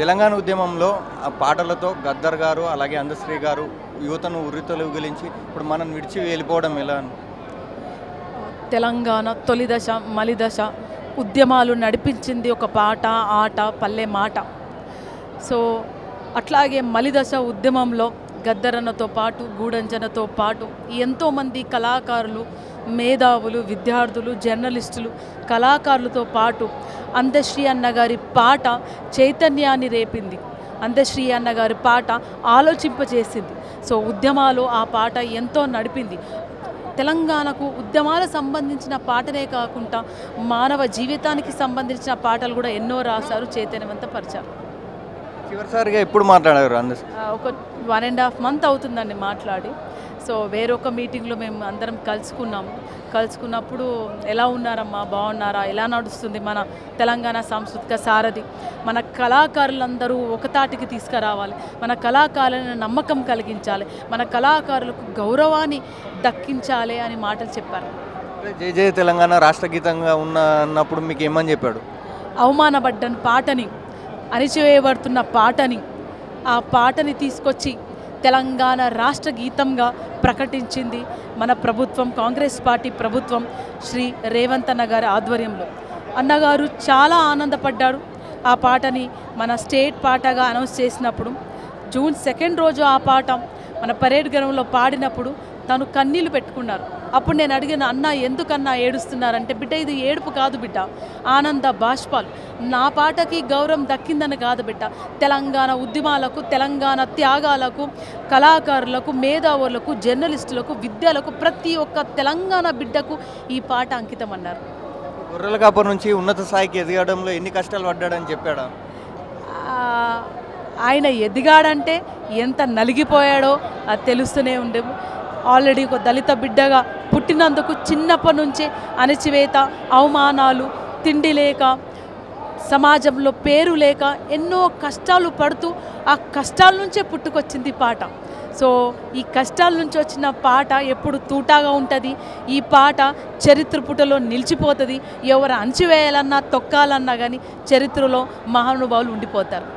తెలంగాణ ఉద్యమంలో ఆ పాటలతో గద్దర్ గారు అలాగే అందశ్రీ గారు యువతను ఉర్రితొలగిలించి ఇప్పుడు మనం విడిచి వెళ్ళిపోవడం ఎలా? తెలంగాణ తొలి దశ మలి దశ ఉద్యమాలు నడిపించింది ఒక పాట, ఆట, పల్లె మాట. సో అట్లాగే మలిదశ ఉద్యమంలో గద్దరన్నతో పాటు, గూడంజనతో పాటు ఎంతోమంది కళాకారులు, మేధావులు, విద్యార్థులు, జర్నలిస్టులు, కళాకారులతో పాటు అందశ్రీ అన్నగారి పాట చైతన్యాన్ని రేపింది. అందశ్రీ అన్నగారి పాట ఆలోచింపజేసింది. సో ఉద్యమాలు ఆ పాట ఎంతో నడిపింది. తెలంగాణకు ఉద్యమాలకు సంబంధించిన పాటలే కాకుండా మానవ జీవితానికి సంబంధించిన పాటలు కూడా ఎన్నో రాశారు, చైతన్యవంతపరిచారు. చివరిసారిగా ఎప్పుడు మాట్లాడారు అందశ్రీ? ఒక 1.5 month అవుతుందండి మాట్లాడి. సో వేరొక మీటింగ్లో మేము అందరం కలుసుకున్నప్పుడు ఎలా ఉన్నారమ్మా, బాగున్నారా, ఎలా నడుస్తుంది మన తెలంగాణ సాంస్కృతిక సారథి, మన కళాకారులందరూ ఒకతాటికి తీసుకురావాలి, మన కళాకారులను నమ్మకం కలిగించాలి, మన కళాకారులకు గౌరవాన్ని దక్కించాలి అని మాటలు చెప్పారు. జై జై తెలంగాణ రాష్ట్ర గీతంగా ఉన్నప్పుడు మీకు ఏమని చెప్పాడు? అవమానపడ్డని పాటని, అణిచివేయబడుతున్న పాటని, ఆ పాటని తీసుకొచ్చి తెలంగాణ రాష్ట్ర గీతంగా ప్రకటించింది మన ప్రభుత్వం, కాంగ్రెస్ పార్టీ ప్రభుత్వం, శ్రీ రేవంత్ అన్న గారి ఆధ్వర్యంలో. అన్నగారు చాలా ఆనందపడ్డారు. ఆ పాటని మన స్టేట్ పాటగా అనౌన్స్ చేసినప్పుడు, June 2 రోజు ఆ పాట మన పరేడ్ గ్రౌండ్లో పాడినప్పుడు తను కన్నీళ్ళు పెట్టుకున్నారు. అప్పుడు నేను అడిగిన, అన్న ఎందుకన్నా ఏడుస్తున్నారంటే, బిడ్డ ఇది ఏడుపు కాదు బిడ్డ, ఆనంద బాష్పాలు. నా పాటకి గౌరవం దక్కిందని కాదు బిడ్డ, తెలంగాణ ఉద్యమాలకు, తెలంగాణ త్యాగాలకు, కళాకారులకు, మేధావులకు, జర్నలిస్టులకు, విద్యలకు, ప్రతి ఒక్క తెలంగాణ బిడ్డకు ఈ పాట అంకితం అన్నారు. గొర్రెల కాపర్ నుంచి ఉన్నత స్థాయికి ఎదగడంలో ఎన్ని కష్టాలు పడ్డాడని చెప్పాడా? ఆయన ఎదిగాడంటే ఎంత నలిగిపోయాడో అది తెలుస్తూనే ఉండేము. ఆల్రెడీ ఒక దళిత బిడ్డగా పుట్టినందుకు చిన్నప్పటి నుంచే అణచివేత, అవమానాలు, తిండి లేక, సమాజంలో పేరు లేక ఎన్నో కష్టాలు పడుతూ ఆ కష్టాల నుంచే పుట్టుకొచ్చింది పాట. సో ఈ కష్టాల నుంచి వచ్చిన పాట ఎప్పుడు తూటాగా ఉంటుంది. ఈ పాట చరిత్ర పుటలో నిలిచిపోతుంది. ఎవరు అణచివేయాలన్నా, తొక్కాలన్నా కానీ చరిత్రలో మహానుభావులు ఉండిపోతారు.